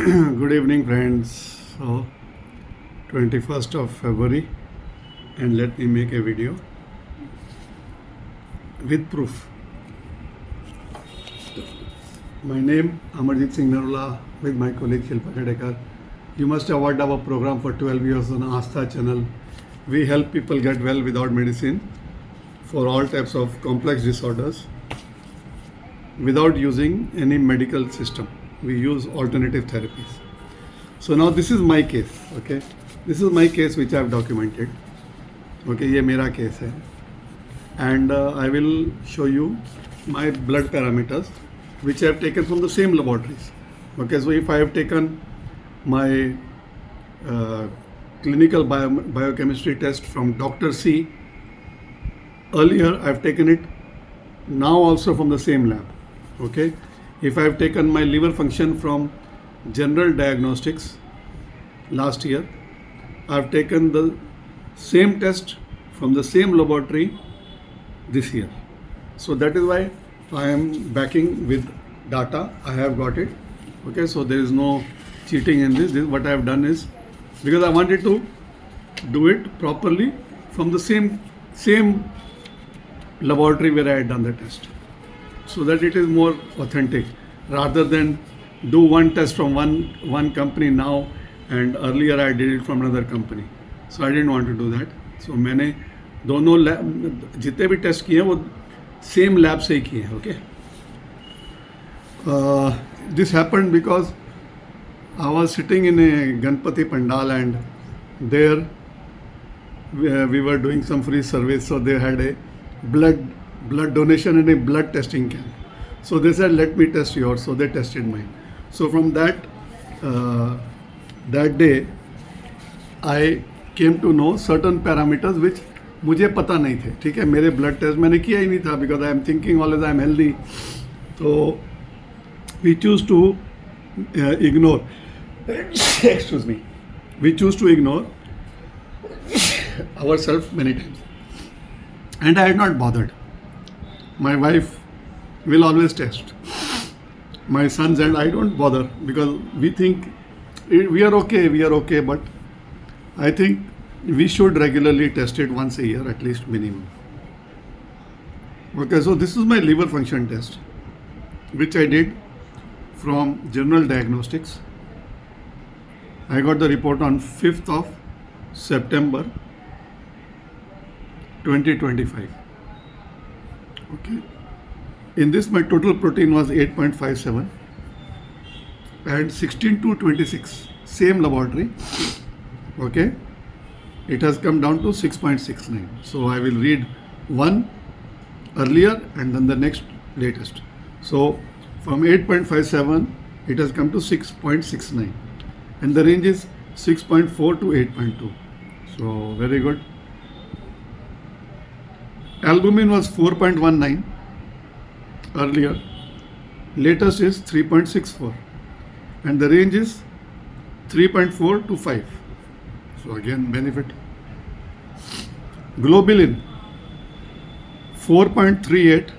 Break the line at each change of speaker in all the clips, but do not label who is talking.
Good evening, friends. So, 21st of February, and let me make a video with proof. My name Amarjit Singh Narula with my colleague Shilpa Khadekar. You must have watched our program for 12 years on Astha channel. We help people get well without medicine for all types of complex disorders without using any medical system. We use alternative therapies. So now this is my case, okay? This is my case which I have documented. Okay, ये मेरा case है. And I will show you my blood parameters which I have taken from the same laboratories. Okay, so if I have taken my clinical biochemistry test from Dr. C, earlier I have taken it now also from the same lab. Okay, if I have taken my liver function from general diagnostics last year, I have taken the same test from the same laboratory this year. So that is why I am backing with data. I have got it. Okay, so there is no cheating in this. What I have done is, because I wanted to do it properly from the same laboratory where I had done the test, so that it is more authentic rather than do one test from one company now and earlier I did it from another company. So I didn't want to do that. So मैंने दोनों जितने भी test किए हैं वो same lab से ही किए हैं. Okay, this happened because I was sitting in a Ganpati Pandal and there we were doing some free service, so they had a blood donation and a blood testing camp. So they said, let me test yours. So they tested mine. So from that day, I came to know certain parameters which मुझे पता नहीं थे. ठीक है, मेरे blood test मैंने किया ही नहीं था because I am thinking always I am healthy. So we choose to ignore. Excuse me. We choose to ignore ourselves many times. And I had not bothered. My wife will always test. My sons and I don't bother because we think we are okay, but I think we should regularly test it once a year at least minimum. Okay, so this is my liver function test which I did from General Diagnostics. I got the report on 5th of September 2025. Okay. In this, my total protein was 8.57 and 16 to 26, same laboratory. Okay. It has come down to 6.69. So I will read one earlier and then the next latest. So from 8.57, it has come to 6.69 and the range is 6.4 to 8.2. So very good. Albumin was 4.19 earlier, latest is 3.64 and the range is 3.4 to 5. So again benefit. Globulin 4.38,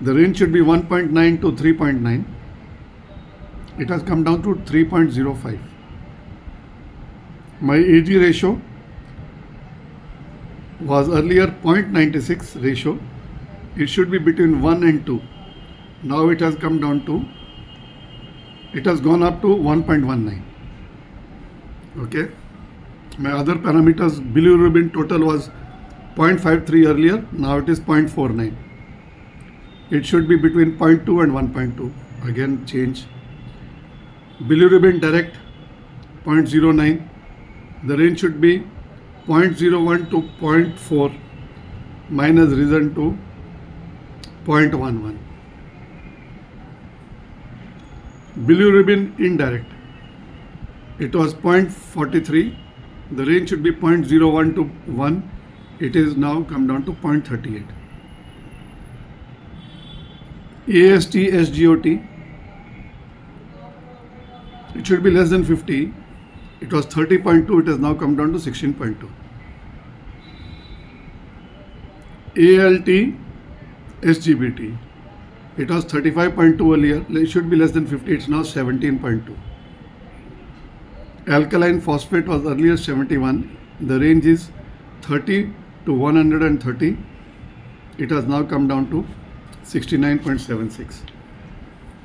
the range should be 1.9 to 3.9. It has come down to 3.05. My AG ratio was earlier 0.96 ratio. It should be between 1 and 2. Now it has come down to, it has gone up to 1.19. Okay. My other parameters, bilirubin total was 0.53 earlier. Now it is 0.49. It should be between 0.2 and 1.2. Again change. Bilirubin direct 0.09. The range should be 0.01 to 0.4 minus risen to 0.11. Bilirubin indirect, it was 0.43. The range should be 0.01 to 1. It is now come down to 0.38. AST, SGOT, it should be less than 50. It was 30.2. It has now come down to 16.2. ALT, SGBT, It was 35.2 earlier. It should be less than 50. It's now 17.2. Alkaline phosphate was earlier 71. The range is 30 to 130. It has now come down to 69.76.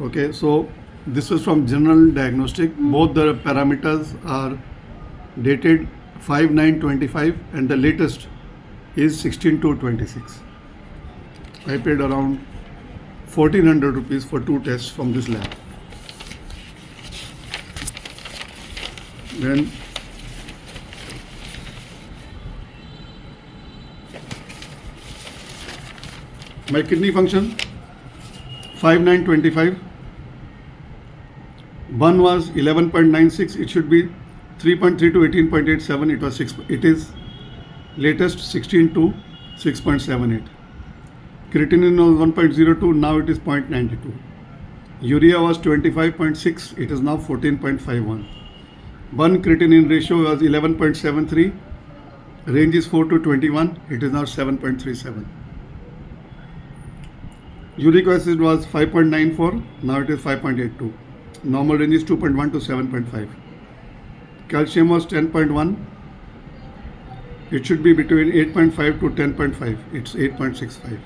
Okay, so this is from general diagnostic. Both the parameters are dated 5/9/25 and the latest is 16/2/26. I paid around 1400 rupees for 2 tests from this lab. Then my kidney function 5/9/25. One was 11.96. It should be 3.3 to 18.87. It was 6. It is latest 16 to 6.78. Creatinine was 1.02. Now it is 0.92. Urea was 25.6. It is now 14.51. One creatinine ratio was 11.73. Range is 4 to 21. It is now 7.37. Uric acid was 5.94. Now it is 5.82. Normal range is 2.1 to 7.5. Calcium was 10.1. It should be between 8.5 to 10.5. It's 8.65.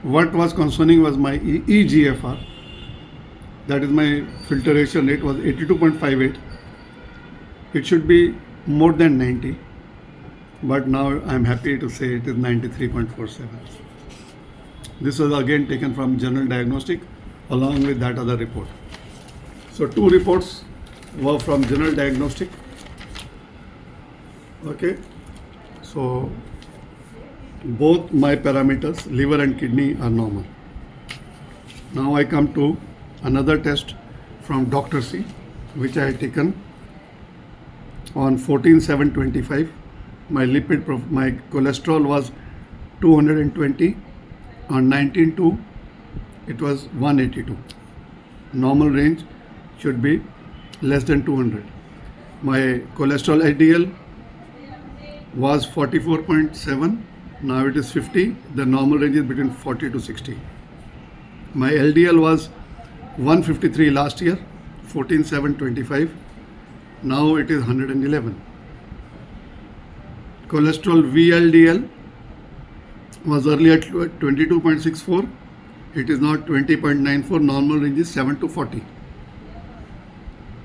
What was concerning was my EGFR. That is my filtration rate was 82.58. It should be more than 90. But now I'm happy to say it is 93.47. This was again taken from general diagnostic along with that other report. So 2 reports were from general diagnostic. Okay, so both my parameters, liver and kidney, are normal. Now I come to another test from Dr. C, which I had taken on 14/7/25. My cholesterol was 220. On 19/2, it was 182. Normal range should be less than 200. My cholesterol LDL was 44.7. Now it is 50. The normal range is between 40 to 60. My LDL was 153 last year, 14/7/25. Now it is 111. Cholesterol VLDL was earlier 22.64. It is now 20.94. Normal range is 7 to 40.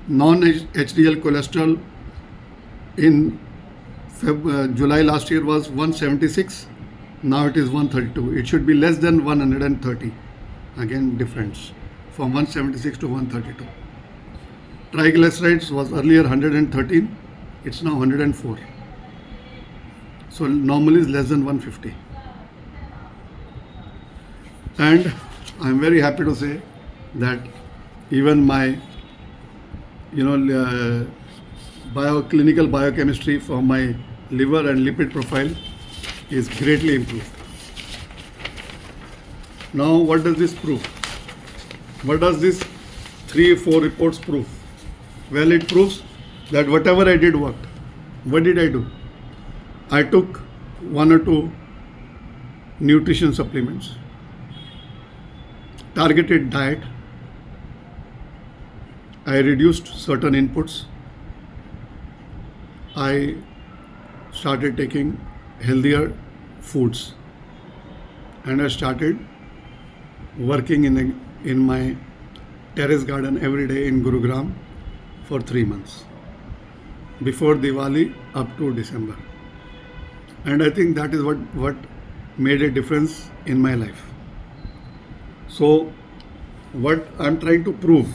Non-HDL cholesterol in July last year was 176. Now it is 132. It should be less than 130. Again, difference from 176 to 132. Triglycerides was earlier 113. It's now 104. So normal is less than 150. And I'm very happy to say that even my clinical biochemistry for my liver and lipid profile is greatly improved. Now what does this prove? What does this 3-4 reports prove? Well, it proves that whatever I did worked. What did I do? I took 1 or 2 nutrition supplements, targeted diet, I reduced certain inputs, I started taking healthier foods, and I started working in my terrace garden every day in Gurugram for 3 months, before Diwali up to December. And I think that is what made a difference in my life. So what I'm trying to prove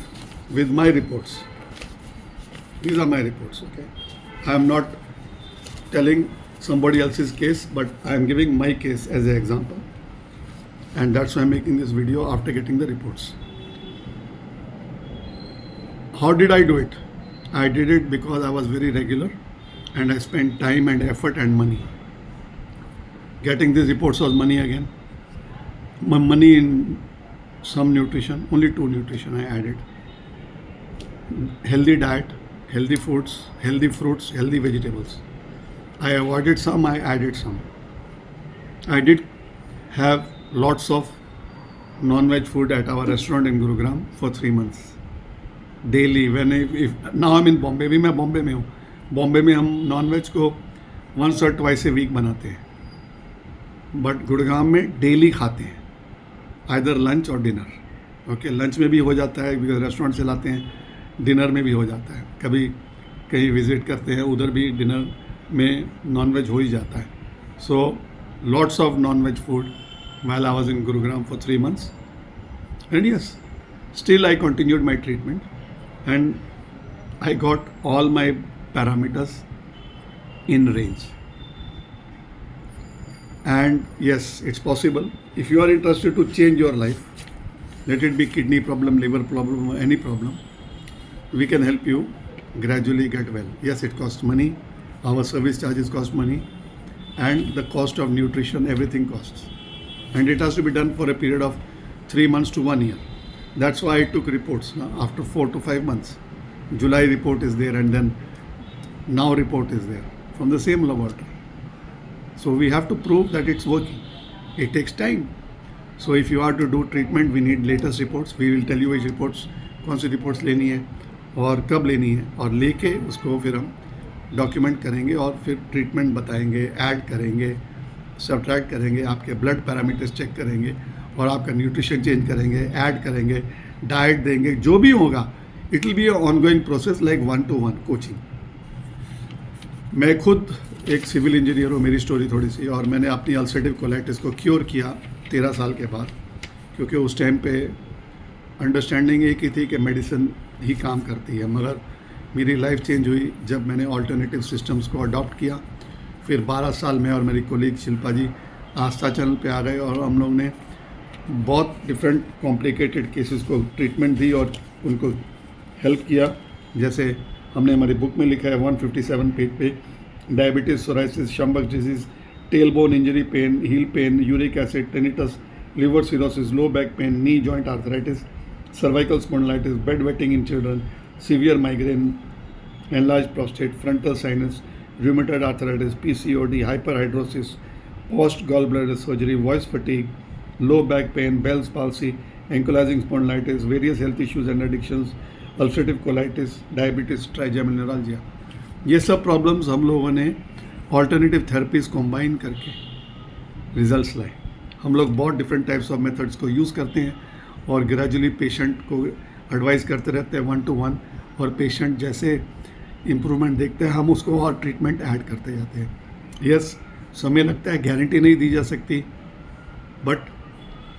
with my reports, these are my reports, okay? I'm not telling somebody else's case, but I'm giving my case as an example. And that's why I'm making this video after getting the reports. How did I do it? I did it because I was very regular and I spent time and effort and money. Getting these reports was money again. My money in some nutrition, only 2 nutrition I added. Healthy diet, healthy foods, healthy fruits, healthy vegetables. I avoided some, I added some. I did have lots of non-veg food at our restaurant in Gurugram for 3 months. Daily, when if now I'm in Bombay, भी मैं बॉम्बे में हूँ. बॉम्बे में हम non veg को once or twice a week बनाते हैं, but Gurgaon में डेली खाते हैं, आइदर लंच और डिनर. ओके, लंच में भी हो जाता है बिकॉज रेस्टोरेंट से लाते हैं, डिनर में भी हो जाता है. कभी कहीं विजिट करते हैं उधर भी डिनर में नॉन-वेज हो ही जाता है. सो lots of non-veg food while I was in Gurugram for 3 months. And yes, still I continued my treatment and I got all my parameters in range. And yes, it's possible. If you are interested to change your life, let it be kidney problem, liver problem, or any problem, we can help you gradually get well. Yes, it costs money. Our service charges cost money. And the cost of nutrition, everything costs. And it has to be done for a period of 3 months to 1 year. That's why I took reports after 4 to 5 months. July report is there and then now report is there from the same laboratory. So we have to prove that it's working. It takes time. So if you are to do treatment, we need latest reports. We will tell you which reports, कौन सी reports लेनी है और कब लेनी है, और लेके उसको फिर हम डॉक्यूमेंट करेंगे और फिर ट्रीटमेंट बताएंगे, ऐड करेंगे, सब्ट्रैक्ट करेंगे, आपके ब्लड पैरामीटर्स चेक करेंगे और आपका न्यूट्रिशन चेंज करेंगे, ऐड करेंगे, डाइट देंगे, जो भी होगा it will be a ongoing process like 1-to-1 coaching. मैं खुद एक सिविल इंजीनियर हूँ, मेरी स्टोरी थोड़ी सी, और मैंने अपनी अल्सरेटिव कोलाइटिस को क्योर किया 13 साल के बाद, क्योंकि उस टाइम पे अंडरस्टैंडिंग एक ही थी कि मेडिसिन ही काम करती है. मगर मेरी लाइफ चेंज हुई जब मैंने ऑल्टरनेटिव सिस्टम्स को अडॉप्ट किया. फिर 12 साल में और मेरी कोलीग शिल्पा जी आस्था चैनल पे आ गए और हम लोग ने बहुत डिफरेंट कॉम्प्लिकेटेड केसेस को ट्रीटमेंट दी और उनको हेल्प किया. जैसे हमने हमारी बुक में लिखा है 157 पेज पे, डायबिटीज़, सोराइसिस, शम्बक disease, tail bone injury pain, heel pain, uric acid, tinnitus, liver cirrhosis, low back pain, knee joint arthritis, cervical spondylitis, bed wetting in children, severe migraine, enlarged prostate, frontal sinus, rheumatoid arthritis, PCOD, hyperhidrosis, post gallbladder surgery, voice fatigue, low back pain, Bell's palsy, ankylosing spondylitis, various health issues and addictions, ulcerative colitis, diabetes, trigeminal neuralgia. ये सब problems हम लोगों ने alternative therapies combine करके results लाए. हम लोग बहुत डिफरेंट टाइप्स ऑफ मेथड्स को यूज़ करते हैं और ग्रेजुअली पेशेंट को एडवाइस करते रहते हैं 1-to-1, और पेशेंट जैसे इम्प्रूवमेंट देखते हैं हम उसको और ट्रीटमेंट ऐड करते जाते हैं. यस, समय लगता है, गारंटी नहीं दी जा सकती, बट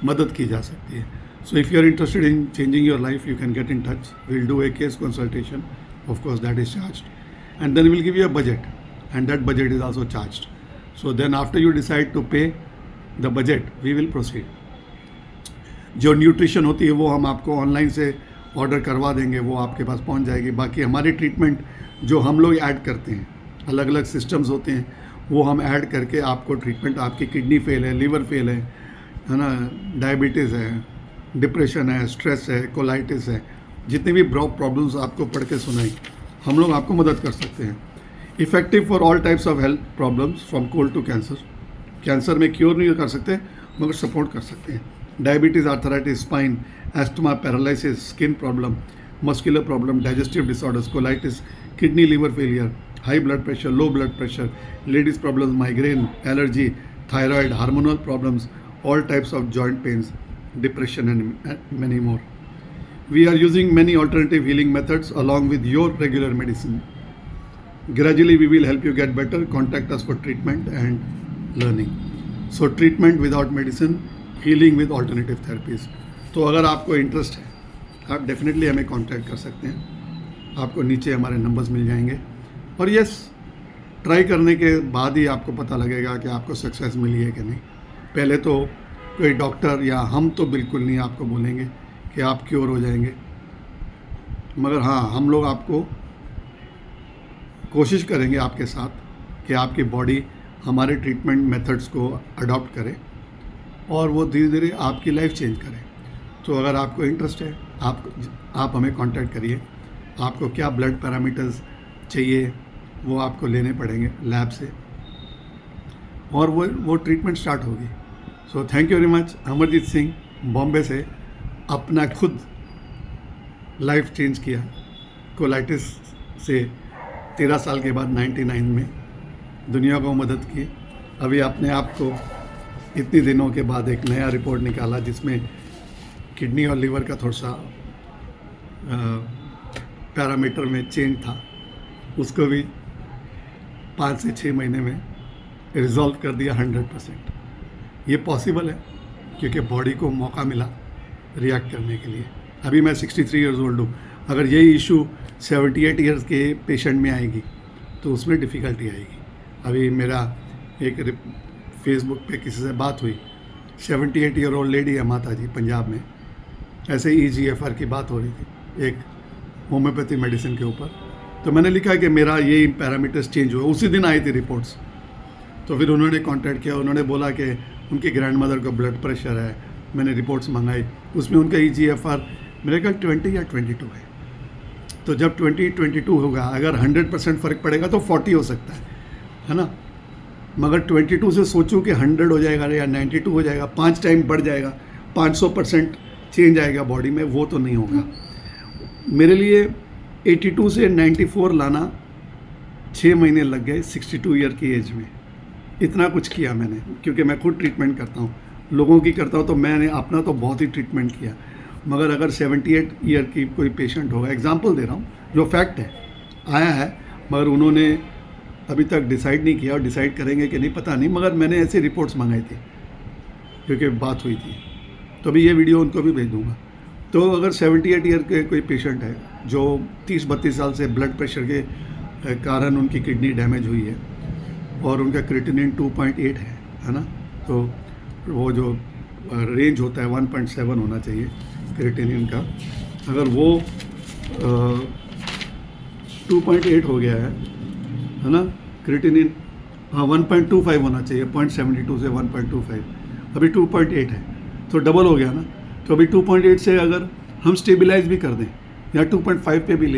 मदद की जा सकती है. So if you are interested in changing your life, you can get in touch. Will do a case consultation, of course that is charged, and then will give you a budget, and that budget is also charged. So then after you decide to pay the budget, we will proceed. जो nutrition होती है वो हम आपको online से order करवा देंगे, वो आपके पास पहुंच जाएगी. बाकी हमारी ट्रीटमेंट जो हम लोग ऐड करते हैं, अलग अलग सिस्टम्स होते हैं, वो हम ऐड करके आपको ट्रीटमेंट, आपकी किडनी फेल है, लिवर फेल है ना, डायबिटीज़ है, डिप्रेशन है, स्ट्रेस है, कोलाइटिस है, जितने भी प्रॉब्लम्स आपको पढ़ के सुनाई, हम लोग आपको मदद कर सकते हैं. Effective for all types of health problems from cold to cancer. Cancer में क्योर नहीं कर सकते मगर सपोर्ट कर सकते हैं. Diabetes, arthritis, spine, asthma, paralysis, skin problem, muscular problem, digestive disorders, colitis, kidney liver failure, high blood pressure, low blood pressure, ladies problems, migraine, allergy, thyroid, hormonal problems, all types of joint pains, depression and many more. We are using many alternative healing methods along with your regular medicine. Gradually we will help you get better. Contact us for treatment and learning. So treatment without medicine, healing with alternative therapies. तो अगर आपको interest है, आप definitely हमें contact कर सकते हैं. आपको नीचे हमारे नंबर्स मिल जाएंगे. और यस, ट्राई करने के बाद ही आपको पता लगेगा कि आपको सक्सेस मिली है कि नहीं. पहले तो कोई डॉक्टर या हम तो बिल्कुल नहीं आपको बोलेंगे कि आप क्योर हो जाएंगे, मगर हाँ, हम लोग आपको कोशिश करेंगे आपके साथ कि आपकी बॉडी हमारे ट्रीटमेंट मेथड्स को अडॉप्ट करे और वो धीरे धीरे आपकी लाइफ चेंज करे. तो अगर आपको इंटरेस्ट है, आप हमें कांटेक्ट करिए. आपको क्या ब्लड पैरामीटर्स चाहिए वो आपको लेने पड़ेंगे लैब से, और वो ट्रीटमेंट स्टार्ट होगी. So thank you very much. Amarjeet Singh, Bombay से अपना खुद लाइफ चेंज किया। कोलाइटिस से 13 साल के बाद 99 में दुनिया को मदद की। अभी अपने आप को इतने दिनों के बाद एक नया रिपोर्ट निकाला जिसमें किडनी और लीवर का थोड़ा सा पैरामीटर में चेंज था, उसको भी 5 से 6 महीने में रिजॉल्व कर दिया 100%। ये पॉसिबल है क्योंकि बॉडी को मौका मिला रिएक्ट करने के लिए। अभी मैं 63 ईयर्स ओल्ड हूँ। अगर यही इशू 78 ईयर्स के पेशेंट में आएगी तो उसमें डिफ़िकल्टी आएगी। अभी मेरा एक फेसबुक पे किसी से बात हुई, 78 ईयर ओल्ड लेडी है माता जी, पंजाब में। ऐसे ही EGFR की बात हो रही थी एक होम्योपैथी मेडिसिन के ऊपर। तो मैंने लिखा कि मेरा ये पैरामीटर्स चेंज हुए। उसी दिन आई थी रिपोर्ट्स। तो फिर उन्होंने कांटेक्ट किया, उन्होंने बोला कि उनकी ग्रैंडमदर को ब्लड प्रेशर है। मैंने रिपोर्ट्स मंगाई, उसमें उनका EGFR मेरे ख्याल 20 या 22 है। तो जब 20-22 होगा, अगर 100% फ़र्क पड़ेगा तो 40 हो सकता है ना। मगर 22 से सोचूं कि 100 हो जाएगा या 92 हो जाएगा, 5 टाइम बढ़ जाएगा, 500% चेंज आएगा बॉडी में, वो तो नहीं होगा। मेरे लिए 82 से 94 लाना 6 महीने लग गए 62 ईयर की एज में। इतना कुछ किया मैंने, क्योंकि मैं खुद ट्रीटमेंट करता हूँ, लोगों की करता हूँ, तो मैंने अपना तो बहुत ही ट्रीटमेंट किया। मगर अगर 78 ईयर की कोई पेशेंट होगा, एग्जांपल दे रहा हूँ, जो फैक्ट है, आया है, मगर उन्होंने अभी तक डिसाइड नहीं किया और डिसाइड करेंगे कि नहीं पता नहीं, मगर मैंने ऐसी रिपोर्ट्स मंगाई थी क्योंकि बात हुई थी। तो अभी ये वीडियो उनको भी भेज दूँगा। तो अगर 78 ईयर के कोई पेशेंट है जो 30-32 साल से ब्लड प्रेशर के कारण उनकी किडनी डैमेज हुई है और उनका क्रिएटिनिन 2.8 है ना, तो वो जो रेंज होता है 1.7 होना चाहिए क्रिएटिनिन का। अगर वो 2.8 हो गया है ना, क्रिएटिनिन, हाँ 1.25 होना चाहिए, 0.72 से 1.25, अभी 2.8 है, तो डबल हो गया ना। तो अभी 2.8 से अगर हम स्टेबलाइज भी कर दें या 2.5 पे भी ले